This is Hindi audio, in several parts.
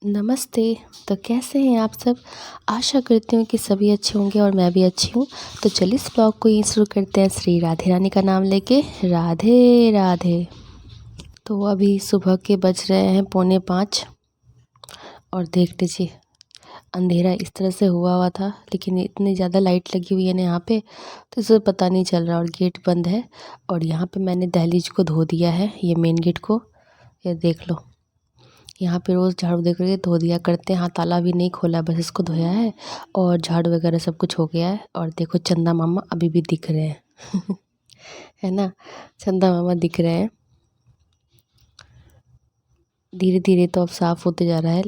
नमस्ते। तो कैसे हैं आप सब? आशा करती हूँ कि सभी अच्छे होंगे और मैं भी अच्छी हूँ। तो चलिए इस ब्लॉग को यहीं शुरू करते हैं श्री राधे रानी का नाम लेके। राधे राधे। तो अभी सुबह के बज रहे हैं 4:45 और देख लीजिए अंधेरा इस तरह से हुआ था, लेकिन इतनी ज़्यादा लाइट लगी हुई है ना यहाँ पे, तो इसे पता नहीं चल रहा और गेट बंद है। और यहाँ पे मैंने दहलीज को धो दिया है, ये मेन गेट को, ये देख लो। यहाँ पे रोज़ झाड़ू देख रही है, धो दिया करते हैं। हाँ, ताला भी नहीं खोला, बस इसको धोया है और झाड़ू वगैरह सब कुछ हो गया है। और देखो चंदा मामा अभी भी दिख रहे हैं है ना, चंदा मामा दिख रहे हैं। धीरे धीरे तो अब साफ़ होते जा रहा है,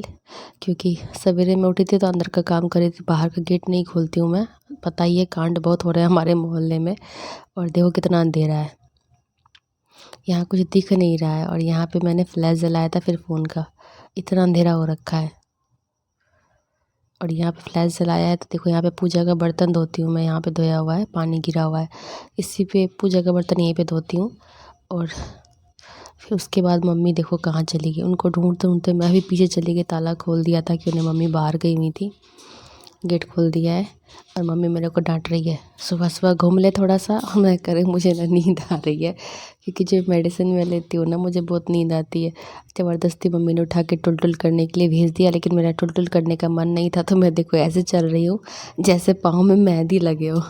क्योंकि सवेरे में उठी थी तो अंदर का काम करी थी, बाहर का गेट नहीं खोलती हूँ मैं। पता ही है कांड बहुत हो रहा है हमारे मोहल्ले में। और देखो कितना अंधेरा है, यहाँ कुछ दिख नहीं रहा है। और यहाँ पे मैंने फ्लैश जलाया था फिर फ़ोन का, इतना अंधेरा हो रखा है। और यहाँ पे फ्लैश जलाया है तो देखो यहाँ पे पूजा का बर्तन धोती हूँ मैं, यहाँ पे धोया हुआ है, पानी गिरा हुआ है, इसी पे पूजा का बर्तन यहीं पे धोती हूँ। और फिर उसके बाद मम्मी देखो कहाँ चली गई, उनको ढूंढते ढूंढते मैं भी पीछे चली गई। ताला खोल दिया था कि उन्हें मम्मी बाहर गई हुई थी, गेट खोल दिया है। और मम्मी मेरे को डांट रही है, सुबह सुबह घूम ले थोड़ा सा। और मैं करे मुझे ना नींद आ रही है, क्योंकि जो मेडिसिन मैं लेती हूँ ना मुझे बहुत नींद आती है। ज़बरदस्ती मम्मी ने उठा के टुल करने के लिए भेज दिया, लेकिन मेरा टुल करने का मन नहीं था। तो मैं देखो ऐसे चल रही हूँ जैसे पाँव में मेहंदी लगे हो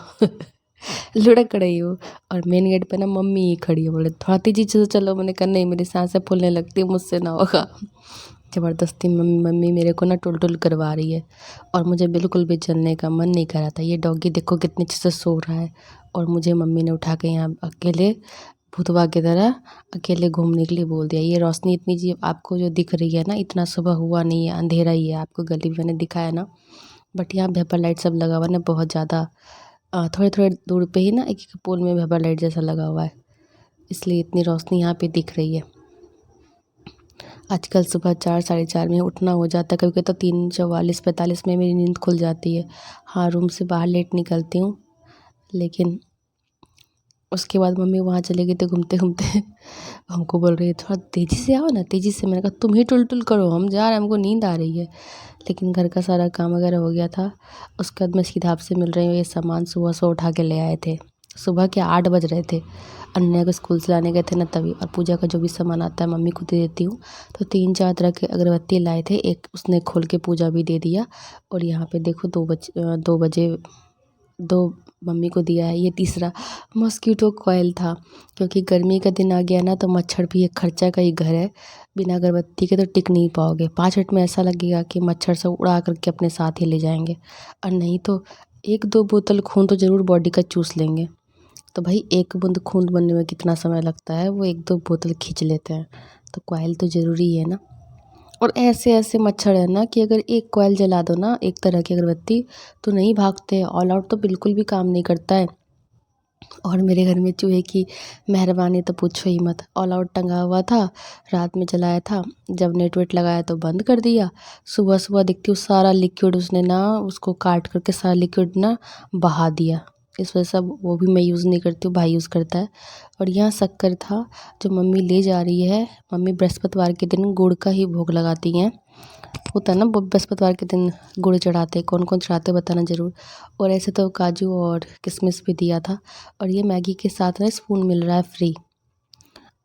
लुढ़क रही हूँ। और मेन गेट पे ना मम्मी ही खड़ी है, बोले थोड़ा तेजी से चलो। मैंने कहा नहीं, मेरी सांसें फूलने लगती है, मुझसे ना होगा। ज़बरदस्ती मम्मी मेरे को ना टुल करवा रही है, और मुझे बिल्कुल भी चलने का मन नहीं कर रहा था। ये डॉगी देखो कितने अच्छे से सो रहा है, और मुझे मम्मी ने उठा के यहाँ अकेले भूतवा की तरह अकेले घूमने के लिए बोल दिया। ये रोशनी इतनी जी आपको जो दिख रही है ना, इतना सुबह हुआ नहीं है, अंधेरा ही है। आपको गली में मैंने दिखाया ना, बट यहाँ वेपर लाइट सब लगा हुआ है ना बहुत ज़्यादा। थोड़े थोड़े दूर पे ही ना एक एक पोल में वेपर लाइट जैसा लगा हुआ है, इसलिए इतनी रोशनी यहाँ पे दिख रही है। आजकल सुबह 4 साढ़े 4 में उठना हो जाता है, कभी कभी तो 3:44 45 में मेरी नींद खुल जाती है। हाँ, रूम से बाहर लेट निकलती हूँ, लेकिन उसके बाद मम्मी वहाँ चली गई थी घूमते घूमते हमको बोल रही है थोड़ा तेज़ी से आओ ना, तेज़ी से। मैंने कहा तुम ही टुल करो, हम जा रहे हैं, हमको नींद आ रही है। लेकिन घर का सारा काम वगैरह हो गया था। उसके बाद मैं सीधा आपसे मिल रही हूँ। ये सामान सुबह से उठा के ले आए थे, सुबह के 8 बज रहे थे। अन्य को स्कूल से लाने गए थे ना तभी। और पूजा का जो भी सामान आता है मम्मी को दे देती हूँ। तो 3-4 तरह के अगरबत्ती लाए थे, एक उसने खोल के पूजा भी दे दिया। और यहाँ पे देखो 2 बजे 2 मम्मी को दिया है। ये तीसरा मॉस्किटो कॉइल था, क्योंकि गर्मी का दिन आ गया ना, तो मच्छर भी एक खर्चा का ही घर है। बिना अगरबत्ती के तो टिक नहीं पाओगे, 5 मिनट में ऐसा लगेगा कि मच्छर सब उड़ा करके अपने साथ ही ले जाएंगे। और नहीं तो 1-2 बोतल खून तो ज़रूर बॉडी का चूस लेंगे। तो भाई 1 बूंद खून बनने में कितना समय लगता है, वो 1-2 बोतल खींच लेते हैं। तो कॉइल तो ज़रूरी है ना। और ऐसे ऐसे मच्छर है ना कि अगर एक कॉइल जला दो ना, एक तरह की अगरबत्ती, तो नहीं भागते। ऑल आउट तो बिल्कुल भी काम नहीं करता है। और मेरे घर में चूहे की मेहरबानी तो पूछो ही मत। ऑल आउट टंगा हुआ था, रात में जलाया था, जब नेट वेट लगाया तो बंद कर दिया। सुबह सुबह देखती हूँ सारा लिक्विड उसने ना, उसको काट करके सारा लिक्विड ना बहा दिया। इस वजह से अब वो भी मैं यूज़ नहीं करती हूँ, भाई यूज़ करता है। और यहाँ शक्कर था जो मम्मी ले जा रही है। मम्मी बृहस्पतिवार के दिन गुड़ का ही भोग लगाती हैं। होता है ना, बृहस्पतिवार के दिन गुड़ चढ़ाते, कौन कौन चढ़ाते बताना ज़रूर। और ऐसे तो काजू और किशमिश भी दिया था। और ये मैगी के साथ ना स्पून मिल रहा है फ्री।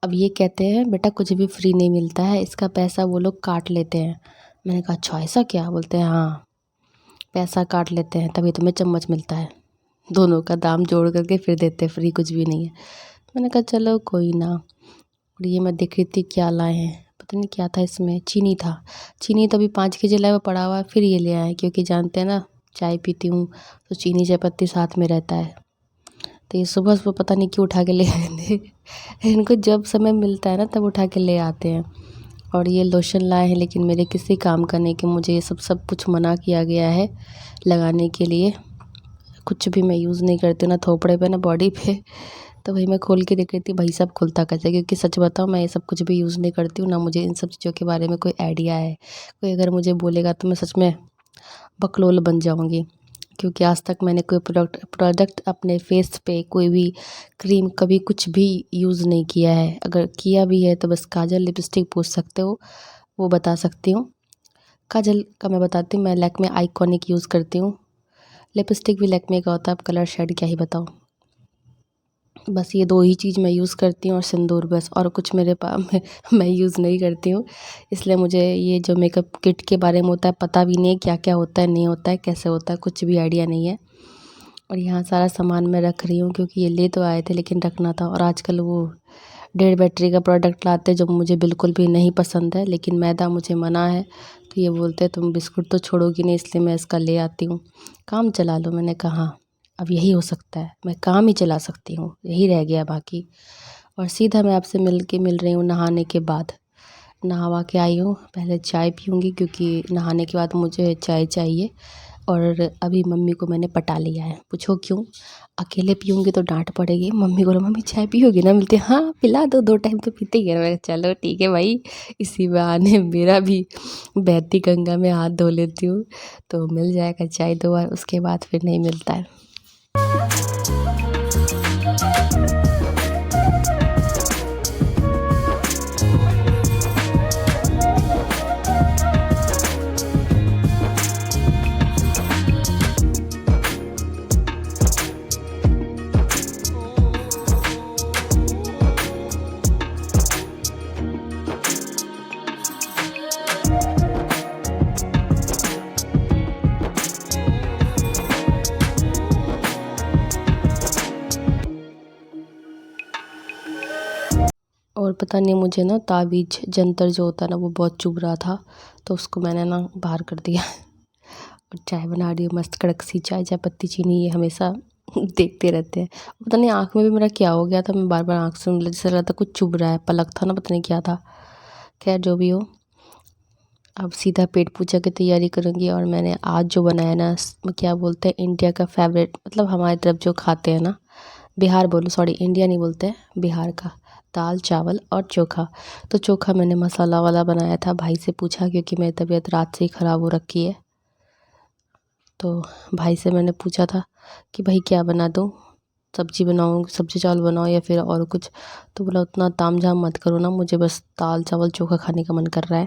अब ये कहते हैं बेटा कुछ भी फ्री नहीं मिलता है, इसका पैसा वो लोग काट लेते हैं। मैंने कहा अच्छा ऐसा क्या? बोलते हैं हाँ, पैसा काट लेते हैं तभी तुम्हें चम्मच मिलता है, दोनों का दाम जोड़ करके फिर देते हैं, फ्री कुछ भी नहीं है। मैंने कहा चलो कोई ना। और ये मैं देख रही थी क्या लाए हैं, पता नहीं क्या था इसमें, चीनी था। चीनी तो अभी 5 केजी लाए हुआ पड़ा हुआ है, फिर ये ले आए, क्योंकि जानते हैं ना चाय पीती हूँ तो चीनी चायपत्ती साथ में रहता है। तो ये सुबह सुबह पता नहीं क्यों उठा के ले आए थे इनको जब समय मिलता है ना तब उठा के ले आते हैं। और ये लोशन लाए हैं, लेकिन मेरे किसी काम का नहीं, कि मुझे ये सब कुछ मना किया गया है लगाने के लिए। कुछ भी मैं यूज़ नहीं करती हूँ, ना थोपड़े पे ना बॉडी पे। तो वही मैं खोल के देख रही थी भाई साहब खुलता कैसे, क्योंकि सच बताऊँ मैं ये सब कुछ भी यूज़ नहीं करती हूँ, ना मुझे इन सब चीज़ों के बारे में कोई आइडिया है। कोई अगर मुझे बोलेगा तो मैं सच में बकलोल बन जाऊँगी, क्योंकि आज तक मैंने कोई प्रोडक्ट अपने फेस पे कोई भी क्रीम कभी कुछ भी यूज़ नहीं किया है। अगर किया भी है तो बस काजल लिपस्टिक पूछ सकते हो, वो बता सकती हूँ। काजल का मैं बताती हूँ, मैं लैक्मे आइकॉनिक यूज़ करती हूँ। लिपस्टिक भी लैक्मे का होता है, अब कलर शेड क्या ही बताऊँ। बस ये 2 ही चीज़ मैं यूज़ करती हूँ और सिंदूर बस, और कुछ मेरे मैं यूज़ नहीं करती हूँ। इसलिए मुझे ये जो मेकअप किट के बारे में होता है पता भी नहीं है, क्या-क्या होता है, नहीं होता है, कैसे होता है, कुछ भी आइडिया नहीं है। और यहाँ सारा सामान मैं रख रही हूँ क्योंकि ये ले तो आए थे लेकिन रखना था। और आजकल वो 1.5 बैटरी का प्रोडक्ट लाते हैं जो मुझे बिल्कुल भी नहीं पसंद है, लेकिन मैदा मुझे मना है। तो ये बोलते हैं तुम बिस्कुट तो छोड़ोगी नहीं, इसलिए मैं इसका ले आती हूँ। काम चला लो। मैंने कहा हाँ, अब यही हो सकता है, मैं काम ही चला सकती हूँ, यही रह गया बाकी। और सीधा मैं आपसे मिल रही हूँ नहाने के बाद। नहा के आई हूँ, पहले चाय पीऊँगी क्योंकि नहाने के बाद मुझे चाय चाहिए। और अभी मम्मी को मैंने पटा लिया है। पूछो क्यों? अकेले पीऊँगी तो डाँट पड़ेगी। मम्मी को बोला मम्मी चाय पियोगी ना? बोलती हाँ पिला दो, 2 टाइम तो पीते ही है। मैं चलो ठीक है भाई, इसी बहाने मेरा भी बहती गंगा में हाथ धो लेती हूँ, तो मिल जाएगा चाय 2 बार, उसके बाद फिर नहीं मिलता है। और पता नहीं मुझे ना ताबीज़ जंतर जो होता है ना वो बहुत चुभ रहा था, तो उसको मैंने ना बाहर कर दिया। और चाय बना रही हूँ मस्त कड़क सी चाय, चाय पत्ती चीनी ये हमेशा देखते रहते हैं। पता नहीं आँख में भी मेरा क्या हो गया था, मैं बार बार आँख से मतलब जैसे लग रहा था कुछ चुभ रहा है, पलक था ना, पता नहीं क्या था। खैर जो भी हो, अब सीधा पेट पूजा की तैयारी करूँगी। और मैंने आज जो बनाया ना, क्या बोलते हैं इंडिया का फेवरेट, मतलब हमारी तरफ जो खाते हैं ना, बिहार बोलो, सॉरी इंडिया नहीं बोलते हैं, बिहार का दाल चावल और चोखा। तो चोखा मैंने मसाला वाला बनाया था, भाई से पूछा क्योंकि मेरी तबीयत रात से ही ख़राब हो रखी है। तो भाई से मैंने पूछा था कि भाई क्या बना दूँ, सब्ज़ी बनाऊँ, सब्ज़ी चावल बनाओ या फिर और कुछ? तो बोला उतना तामझाम मत करो ना, मुझे बस दाल चावल चोखा खाने का मन कर रहा है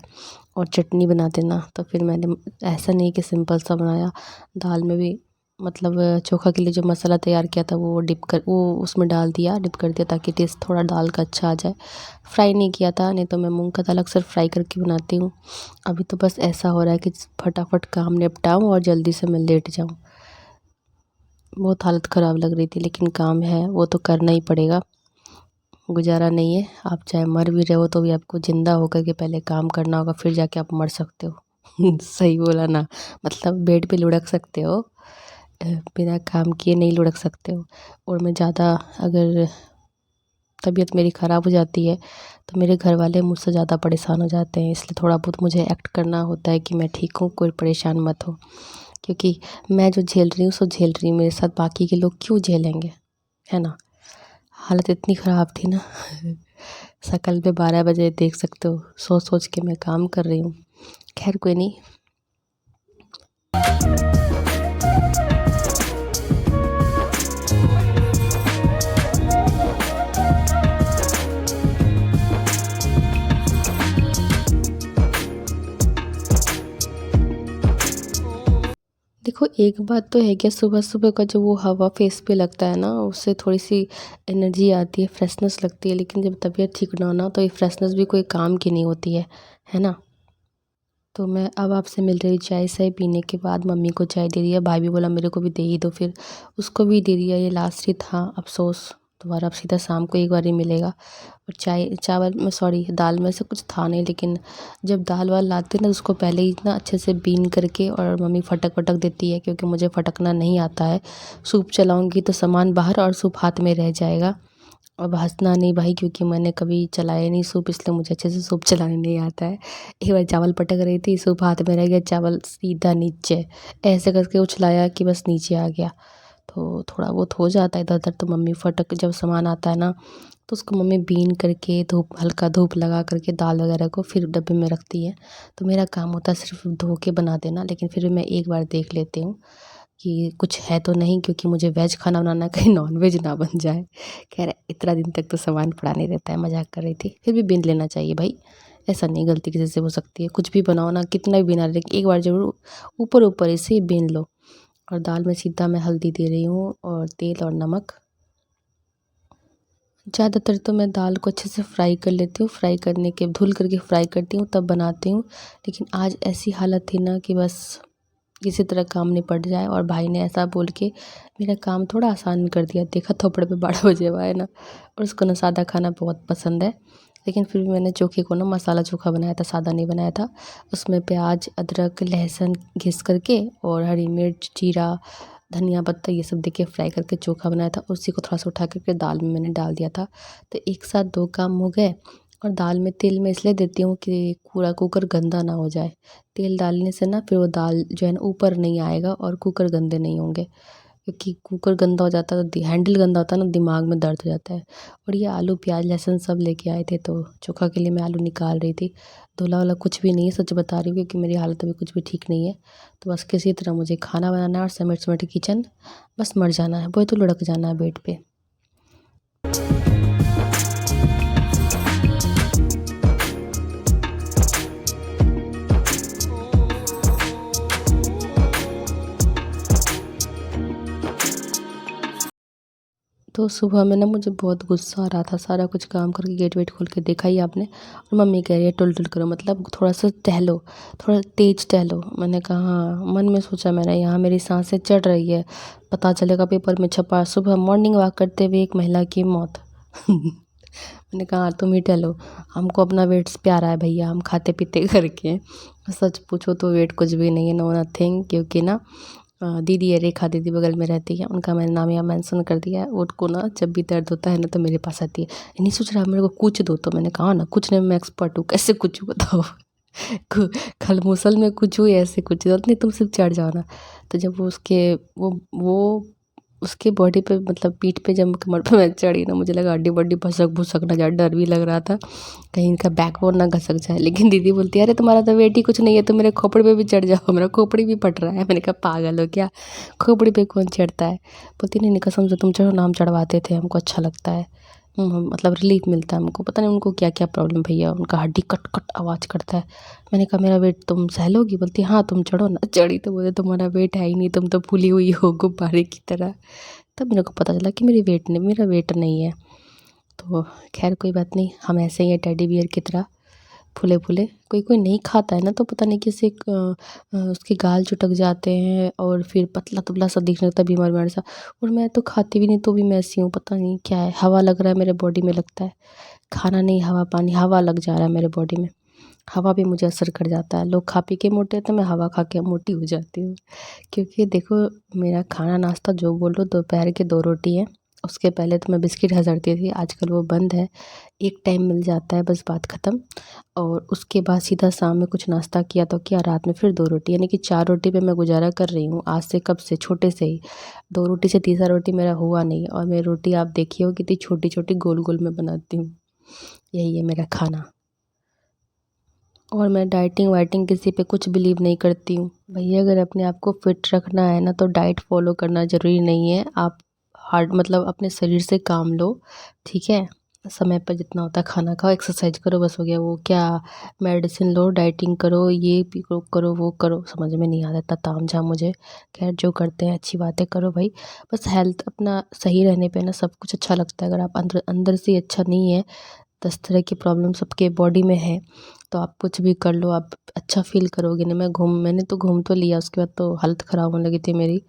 और चटनी बना देना। तो फिर मैंने ऐसा नहीं कि सिंपल सा बनाया, दाल में भी मतलब चोखा के लिए जो मसाला तैयार किया था वो उसमें डाल दिया, डिप कर दिया ताकि टेस्ट थोड़ा दाल का अच्छा आ जाए। फ्राई नहीं किया था, नहीं तो मैं मूंग का दाल अक्सर फ्राई करके बनाती हूँ। अभी तो बस ऐसा हो रहा है कि फटाफट काम निपटाऊँ और जल्दी से मैं लेट जाऊँ। बहुत हालत ख़राब लग रही थी, लेकिन काम है वो तो करना ही पड़ेगा, गुजारा नहीं है। आप चाहे मर भी रहे हो तो भी आपको ज़िंदा होकर के पहले काम करना होगा, फिर जाके आप मर सकते हो। सही बोला ना, मतलब बेड पे लुढ़क सकते हो, बिना काम किए नहीं लुढ़क सकते हो। और मैं ज़्यादा अगर तबीयत मेरी ख़राब हो जाती है तो मेरे घर वाले मुझसे ज़्यादा परेशान हो जाते हैं, इसलिए थोड़ा बहुत मुझे एक्ट करना होता है कि मैं ठीक हूँ, कोई परेशान मत हो। क्योंकि मैं जो झेल रही हूँ सो झेल रही हूँ, मेरे साथ बाकी के लोग क्यों झेलेंगे, है ना? हालत इतनी ख़राब थी ना। शक्ल पे 12 बजे देख सकते हो, सोच सोच के मैं काम कर रही हूँ। खैर कोई नहीं। देखो एक बात तो है कि सुबह-सुबह का जो वो हवा फेस पे लगता है ना, उससे थोड़ी-सी एनर्जी आती है, फ्रेशनेस लगती है। लेकिन जब तबीयत ठीक ना हो ना, तो ये फ्रेशनेस भी कोई काम की नहीं होती है ना? तो मैं अब आपसे मिल रही हूँ, चाय-शाय पीने के बाद मम्मी को चाय दे दिया, भाई भी बोला मेरे को भी दे ही दो, फिर उसको भी दे दिया। ये लास्ट ही था, अफ़सोस दोबारा अब सीधा शाम को एक बार ही मिलेगा। और चाय चावल में सॉरी दाल में से कुछ था नहीं, लेकिन जब दाल-वाल लाते हैं ना, उसको पहले ही ना अच्छे से बीन करके और मम्मी फटक-वटक देती है, क्योंकि मुझे फटकना नहीं आता है। सूप चलाऊँगी तो सामान बाहर और सूप हाथ में रह जाएगा। अब हँसना नहीं भाई, क्योंकि मैंने कभी चलाया नहीं सूप, इसलिए मुझे अच्छे से सूप चलाने नहीं आता है। एक बार चावल पटक रही थी, सूप हाथ में रह गया, चावल सीधा नीचे, ऐसे करके उछलाया कि बस नीचे आ गया। तो थोड़ा बहुत हो जाता है इधर-उधर, तो मम्मी फटक जब सामान आता है ना, तो उसको मम्मी बीन करके हल्का धूप लगा करके दाल वगैरह को फिर डब्बे में रखती है। तो मेरा काम होता है सिर्फ़ धो के बना देना, लेकिन फिर भी मैं एक बार देख लेती हूँ कि कुछ है तो नहीं, क्योंकि मुझे वेज खाना बनाना है, कहीं नॉन-वेज ना बन जाए। ख़ैर इतना दिन तक तो सामान पड़ा नहीं रहता है, मज़ाक कर रही थी। फिर भी बीन लेना चाहिए भाई, ऐसा नहीं, गलती किसी से हो सकती है। कुछ भी बनाओ ना, कितना भी बिना, लेकिन एक बार ज़रूर ऊपर ऊपर इसे बीन लो। और दाल में सीधा मैं हल्दी दे रही हूँ और तेल और नमक। ज़्यादातर तो मैं दाल को अच्छे से फ्राई कर लेती हूँ, फ्राई करने के धुल करके फ्राई करती हूँ तब बनाती हूँ। लेकिन आज ऐसी हालत थी ना कि बस किसी तरह काम निपट जाए, और भाई ने ऐसा बोल के मेरा काम थोड़ा आसान कर दिया। देखा थोपड़े पे 12 बजे हुआ है ना, और उसको ना सादा खाना बहुत पसंद है। लेकिन फिर भी मैंने चोखे को ना मसाला चोखा बनाया था, सादा नहीं बनाया था। उसमें प्याज, अदरक, लहसुन घिस करके और हरी मिर्च, जीरा, धनिया पत्ता ये सब देके फ्राई करके चोखा बनाया था। उसी को थोड़ा सा उठा करके दाल में मैंने डाल दिया था। तो एक साथ 2 काम हो गए। और दाल में तेल मैं इसलिए देती हूँ कि पूरा कुकर गंदा ना हो जाए। तेल डालने से ना फिर वो दाल जो है ना ऊपर नहीं आएगा और कुकर गंदे नहीं होंगे। क्योंकि कुकर गंदा हो जाता है तो हैंडल गंदा होता है ना, दिमाग में दर्द हो जाता है। और ये आलू, प्याज, लहसुन सब लेके आए थे, तो चोखा के लिए मैं आलू निकाल रही थी। धुला वाला कुछ भी नहीं है, सच बता रही हूँ, क्योंकि मेरी हालत अभी कुछ भी ठीक नहीं है। तो बस किसी तरह मुझे खाना बनाना है और समेट समेट किचन बस मर जाना है, वो तो लुढ़क जाना है बेड पे। तो सुबह में ना मुझे बहुत गुस्सा आ रहा था, सारा कुछ काम करके गेट वेट खोल के देखा ही आपने, और मम्मी कह रही है टुल टुल करो, मतलब थोड़ा सा टहलो, थोड़ा तेज टहलो। मैंने कहा हाँ, मन में सोचा मैंने, यहाँ मेरी सांसें चढ़ रही है, पता चलेगा पेपर में छपा सुबह मॉर्निंग वॉक करते हुए एक महिला की मौत। मैंने कहा हाँ, तुम ही टहलो, हमको अपना वेट प्यारा है भैया, हम खाते पीते करके हैं। सच पूछो तो वेट कुछ भी नहीं है, नो नथिंग। क्योंकि ना दीदी है, रेखा दीदी बगल में रहती है, उनका मैंने नाम यहाँ मेंशन कर दिया है। उनको ना जब भी दर्द होता है ना तो मेरे पास आती है, ये नहीं सोच रहा मेरे को कुछ दो, तो मैंने कहा ना कुछ नहीं, मैं एक्सपर्ट हूँ, कैसे कुछ बताओ। खलमूसल में कुछ हुई, ऐसे कुछ नहीं, तुम सिर्फ चढ़ जाओ ना। तो जब वो उसके वो उसके बॉडी पे, मतलब पीठ पे, जब कमर पे मैं चढ़ी ना, मुझे लगा हड्डी बड्डी भसक भुसक ना जाए, डर भी लग रहा था कहीं इनका बैकबोन ना घसक जाए। लेकिन दीदी बोलती है अरे तुम्हारा तो वेट ही कुछ नहीं है, तो मेरे खोपड़ी पे भी चढ़ जाओ, मेरा खोपड़ी भी फट रहा है। मैंने कहा पागल हो क्या, खोपड़ी पे कौन चढ़ता है। बोलती नहीं नहीं, कसम से तुम चढ़ो ना, हम चढ़वाते थे, हमको अच्छा लगता है। मतलब रिलीफ मिलता है हमको, पता नहीं उनको क्या क्या प्रॉब्लम भैया, उनका हड्डी कट कट आवाज़ करता है। मैंने कहा मेरा वेट तुम सह लोगी। बोलती हाँ तुम चढ़ो ना। चढ़ी तो बोले तुम्हारा वेट है ही नहीं, तुम तो फूली हुई हो गुब्बारे की तरह। तब मेरे को पता चला कि मेरा वेट नहीं है। तो खैर कोई बात नहीं, हम ऐसे ही हैं टेडी बियर की तरह फूले फूले। कोई कोई नहीं खाता है ना, तो पता नहीं किसे उसके गाल चुटक जाते हैं और फिर पतला दुबला सा दिखने लगता है, बीमार बीमार सा। और मैं तो खाती भी नहीं तो भी मैं ऐसी हूँ, पता नहीं क्या है, हवा लग रहा है मेरे बॉडी में, लगता है खाना नहीं हवा पानी, हवा लग जा रहा है मेरे बॉडी में। हवा भी मुझे असर कर जाता है, लोग खा पी के मोटे हैं तो मैं हवा खा के मोटी हो जाती हूँ। क्योंकि देखो मेरा खाना नाश्ता जो बोलो, दोपहर के 2 रोटी है। उसके पहले तो मैं बिस्किट हज़रती थी, आजकल वो बंद है। एक टाइम मिल जाता है बस, बात ख़त्म। और उसके बाद सीधा शाम में कुछ नाश्ता किया तो किया, रात में फिर 2 रोटी, यानी कि 4 रोटी पे मैं गुजारा कर रही हूँ आज से, कब से, छोटे से ही। 2 रोटी से तीसरा रोटी मेरा हुआ नहीं, और मेरी रोटी आप देखिए हो कितनी छोटी छोटी गोल गोल मैं बनाती हूँ। यही है मेरा खाना। और मैं डाइटिंग वाइटिंग किसी पे कुछ बिलीव नहीं करती हूँ भैया। अगर अपने आप को फिट रखना है ना, तो डाइट फॉलो करना ज़रूरी नहीं है। आप हार्ड मतलब अपने शरीर से काम लो, ठीक है। समय पर जितना होता है खाना खाओ, एक्सरसाइज करो, बस हो गया। वो क्या मेडिसिन लो, डाइटिंग करो, ये भी करो वो करो, समझ में नहीं आता इतना ताम झाम मुझे। खैर जो करते हैं अच्छी बातें करो भाई। बस हेल्थ अपना सही रहने पे ना सब कुछ अच्छा लगता है। अगर आप अंदर अंदर से अच्छा नहीं है, 10 तरह की प्रॉब्लम सबके बॉडी में है, तो आप कुछ भी कर लो आप अच्छा फ़ील करोगे ना। मैंने तो घूम तो लिया, उसके बाद तो हालत ख़राब होने लगी थी मेरी।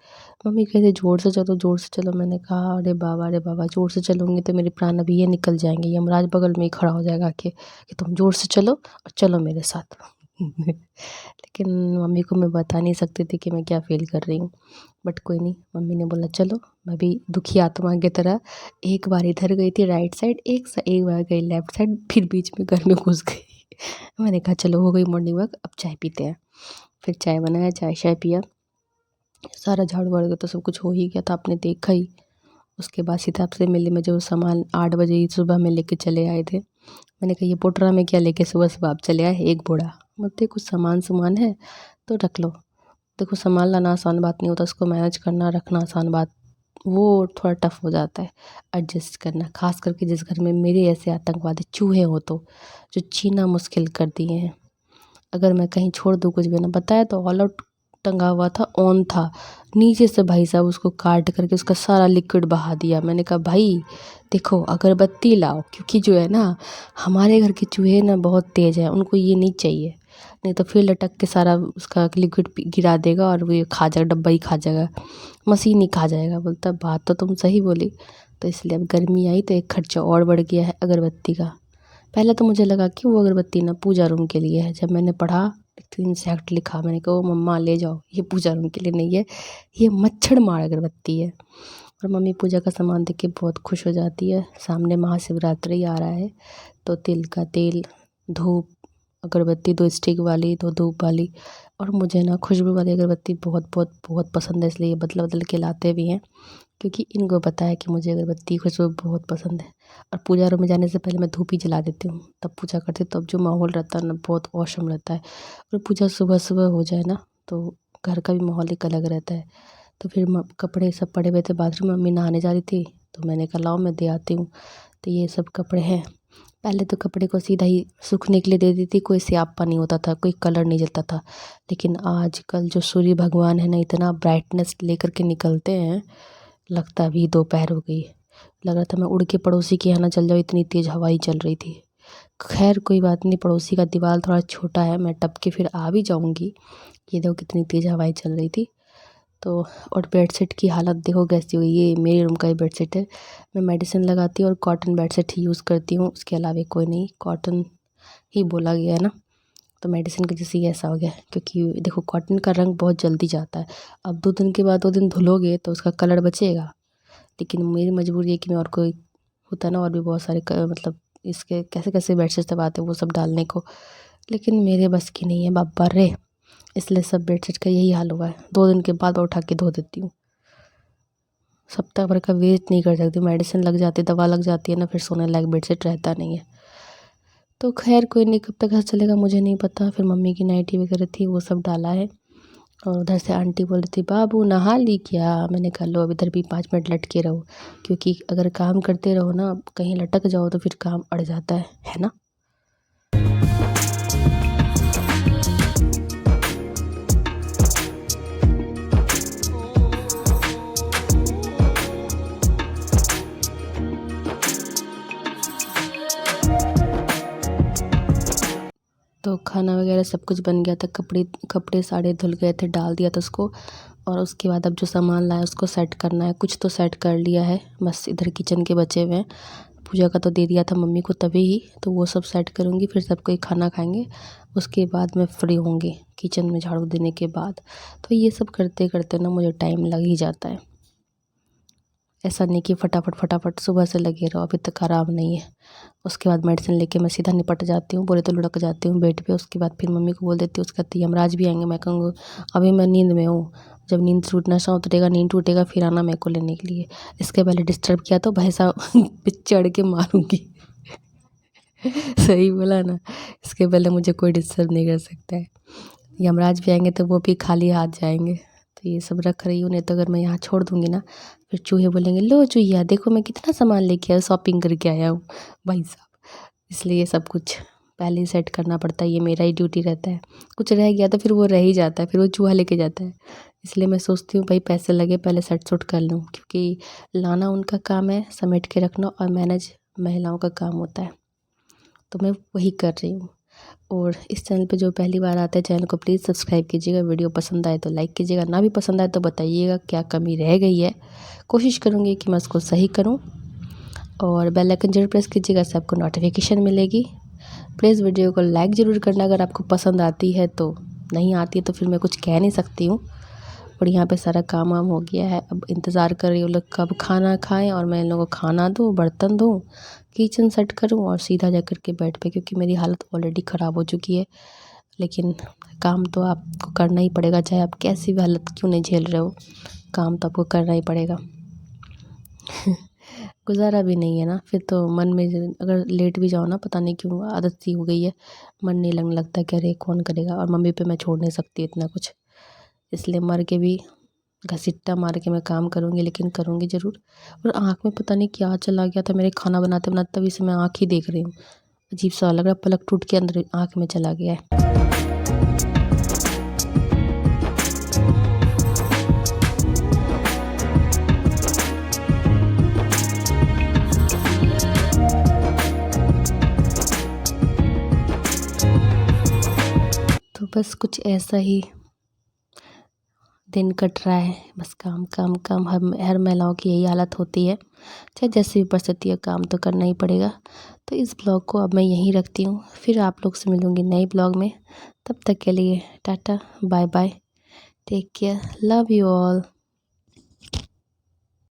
मम्मी कहती ज़ोर से चलो ज़ोर से चलो। मैंने कहा अरे बाबा ज़ोर से चलूँगी तो मेरे प्राण अभी ये निकल जाएँगे, यमराज बगल में ही खड़ा हो जाएगा आके कि तुम ज़ोर से चलो और चलो मेरे साथ। लेकिन मम्मी को मैं बता नहीं सकती थी कि मैं क्या फ़ील कर रही हूँ। बट कोई नहीं, मम्मी ने बोला चलो। मैं भी दुखी आत्मा की तरह एक बार इधर गई थी राइट साइड, एक बार गई लेफ्ट साइड, फिर बीच में घर में घुस गई। मैंने कहा चलो हो गई मॉर्निंग वॉक, अब चाय पीते हैं। फिर चाय बनाया, चाय शाय पिया, सारा झाड़ू वाड़ू तो सब कुछ हो ही गया था, आपने देखा ही। उसके बाद सीधा आपसे मिले में जो सामान 8 बजे ही सुबह में लेके चले आए थे। मैंने कहा ये पोटरा में क्या लेके सुबह सुबह आप चले आए, एक बोरा। बोलते कुछ सामान है तो रख लो। देखो सामान लाना आसान बात नहीं होता, उसको मैनेज करना रखना आसान बात वो थोड़ा टफ हो जाता है एडजस्ट करना, खास करके जिस घर में मेरे ऐसे आतंकवादी चूहे हो तो, जो जीना मुश्किल कर दिए हैं। अगर मैं कहीं छोड़ दूँ कुछ भी ना बताया तो ऑल आउट टंगा हुआ था, ऑन था, नीचे से भाई साहब उसको काट करके उसका सारा लिक्विड बहा दिया। मैंने कहा भाई देखो अगरबत्ती लाओ, क्योंकि जो है ना हमारे घर के चूहे ना बहुत तेज़ हैं, उनको ये नहीं चाहिए, नहीं तो फिर लटक के सारा उसका लिक्विड गिरा देगा और वो ये खा जाएगा, डब्बा ही खा जाएगा, मशीन ही खा जाएगा। बोलता बात तो तुम सही बोली। तो इसलिए अब गर्मी आई तो एक खर्चा और बढ़ गया है अगरबत्ती का। पहले तो मुझे लगा कि वो अगरबत्ती ना पूजा रूम के लिए है, जब मैंने पढ़ा तो इंसेक्ट लिखा, मैंने कहा ओ मम्मा ले जाओ, ये पूजा रूम के लिए नहीं है, ये मच्छर मार अगरबत्ती है। और मम्मी पूजा का सामान देख के बहुत खुश हो जाती है। सामने महाशिवरात्रि आ रहा है तो तिल का तेल, धूप, अगरबत्ती 2 स्टिक वाली, 2 धूप वाली, और मुझे ना खुशबू वाली अगरबत्ती बहुत बहुत बहुत पसंद है, इसलिए बदल बदल के लाते भी हैं, क्योंकि इनको पता है कि मुझे अगरबत्ती की खुशबू बहुत पसंद है। और पूजा रूम में जाने से पहले मैं धूप ही जला देती हूँ, तब पूजा करती हूँ, तब जो माहौल रहता है ना बहुत औसम रहता है। और पूजा सुबह सुबह हो जाए ना तो घर का भी माहौल एक अलग रहता है। तो फिर कपड़े सब पड़े हुए थे बाथरूम में, मम्मी नहाने जा रही थी तो मैंने कहा लाओ मैं दे आती हूँ। तो ये सब कपड़े हैं। पहले तो कपड़े को सीधा ही सूखने के लिए दे दी थी, कोई स्यापा नहीं होता था, कोई कलर नहीं जलता था। लेकिन आजकल जो सूर्य भगवान है ना इतना ब्राइटनेस लेकर के निकलते हैं, लगता भी दोपहर हो गई। लग रहा था मैं उड़ के पड़ोसी के यहाँ ना चल जाऊँ, इतनी तेज़ हवाई चल रही थी। खैर कोई बात नहीं, पड़ोसी का दीवार थोड़ा छोटा है, मैं टप के फिर आ भी जाऊँगी। ये देखो कितनी तेज़ हवाई चल रही थी। तो और बेडशीट की हालत देखो कैसी हुई, ये मेरे रूम का ही बेडशीट है। मैं मेडिसिन लगाती हूँ और कॉटन बेडशीट ही यूज़ करती हूँ, उसके अलावा कोई नहीं, कॉटन ही बोला गया है ना, तो मेडिसिन की वजह से ही ऐसा हो गया है। क्योंकि देखो कॉटन का रंग बहुत जल्दी जाता है, अब 2 दिन के बाद 2 दिन धुलोगे तो उसका कलर बचेगा। लेकिन मेरी मजबूरी है कि मैं और कोई होता है ना और भी बहुत सारे मतलब इसके कैसे कैसे बेडशीट सब आते हैं वो सब डालने को, लेकिन मेरे बस की नहीं है बाबा रे। इसलिए सब बेडशीट का यही हाल हुआ है, 2 दिन के बाद मैं उठा के धो देती हूँ। सप्ताह भर का वेस्ट नहीं कर सकती, मेडिसिन लग जाती है, दवा लग जाती है ना, फिर सोने लायक बेडशीट रहता नहीं है। तो खैर कोई नहीं, कब तक घर चलेगा मुझे नहीं पता। फिर मम्मी की नाइटी वगैरह थी वो सब डाला है। और उधर से आंटी बोल रही थी बाबू नहा ली क्या, मैंने कहा लो अब इधर भी 5 मिनट लटके रहो, क्योंकि अगर काम करते रहो ना कहीं लटक जाओ तो फिर काम अड़ जाता है ना। तो खाना वगैरह सब कुछ बन गया था, कपड़े कपड़े सारे धुल गए थे, डाल दिया था उसको। और उसके बाद अब जो सामान लाया उसको सेट करना है, कुछ तो सेट कर लिया है, बस इधर किचन के बचे हुए हैं। पूजा का तो दे दिया था मम्मी को तभी ही, तो वो सब सेट करूँगी, फिर सब कोई खाना खाएंगे, उसके बाद मैं फ्री होंगी किचन में झाड़ू देने के बाद। तो ये सब करते करते ना मुझे टाइम लग ही जाता है। ऐसा नहीं कि फटाफट फटाफट सुबह से लगे रहो, अभी तक आराम नहीं है। उसके बाद मेडिसिन लेके मैं सीधा निपट जाती हूँ, बोले तो लुढ़क जाती हूँ बेड पे। उसके बाद फिर मम्मी को बोल देती हूँ, उसके बाद यमराज भी आएंगे, मैं कहूँगी अभी मैं नींद में हूँ, जब नींद टूटना शाम टूटेगा, नींद टूटेगा फिर आना मेरे को लेने के लिए। इसके पहले डिस्टर्ब किया तो भैंसा पे चढ़ के मारूंगी। सही बोला ना, इसके पहले मुझे कोई डिस्टर्ब नहीं कर सकता है। यमराज भी आएंगे तो वो भी खाली हाथ जाएंगे। तो ये सब रख रही हूँ, नहीं तो अगर मैं यहाँ छोड़ दूँगी ना फिर चूहे बोलेंगे लो चूहिया देखो मैं कितना सामान लेके आया, शॉपिंग करके आया हूँ भाई साहब। इसलिए ये सब कुछ पहले ही सेट करना पड़ता है, ये मेरा ही ड्यूटी रहता है। कुछ रह गया तो फिर वो रह ही जाता है, फिर वो चूहा लेके जाता है। इसलिए मैं सोचती हूँ भाई पैसे लगे पहले सेट सूट कर लूँ, क्योंकि लाना उनका काम है, समेट के रखना और मैनेज महिलाओं का काम होता है। तो मैं वही कर रही हूँ। और इस चैनल पे जो पहली बार आता है चैनल को प्लीज़ सब्सक्राइब कीजिएगा, वीडियो पसंद आए तो लाइक कीजिएगा, ना भी पसंद आए तो बताइएगा क्या कमी रह गई है, कोशिश करूँगी कि मैं उसको सही करूँ। और बेल आइकन जरूर प्रेस कीजिएगा, इससे आपको नोटिफिकेशन मिलेगी। प्लीज़ वीडियो को लाइक ज़रूर करना अगर आपको पसंद आती है तो, नहीं आती है तो फिर मैं कुछ कह नहीं सकती हूँ। और यहाँ पे सारा काम वाम हो गया है, अब इंतज़ार कर रही हूँ लोग कब खाना खाएं और मैं इन लोगों को खाना दूँ, बर्तन धोऊँ, किचन सेट करूँ और सीधा जा कर के बेड पे, क्योंकि मेरी हालत ऑलरेडी ख़राब हो चुकी है। लेकिन काम तो आपको करना ही पड़ेगा, चाहे आप कैसी भी हालत क्यों नहीं झेल रहे हो, काम तो आपको करना ही पड़ेगा। गुजारा भी नहीं है ना, फिर तो मन में अगर लेट भी जाओ ना, पता नहीं क्यों आदत सी हो गई है, मन नहीं लगने लगता कि अरे कौन करेगा, और मम्मी पे मैं छोड़ नहीं सकती इतना कुछ, इसलिए मर के भी घसीटा मार के मैं काम करूँगी, लेकिन करूँगी ज़रूर। और आँख में पता नहीं क्या चला गया था मेरे, खाना बनाते बनाते तभी से मैं आँख ही देख रही हूँ। अजीब सा लग रहा है, पलक टूट के अंदर आँख में चला गया है। तो बस कुछ ऐसा ही दिन कट रहा है, बस काम काम काम। हर महिलाओं की यही हालत होती है, चाहे जैसी भी परिस्थिति है, काम तो करना ही पड़ेगा। तो इस ब्लॉग को अब मैं यहीं रखती हूँ, फिर आप लोग से मिलूँगी नए ब्लॉग में। तब तक के लिए tata bye bye, take care, love you all.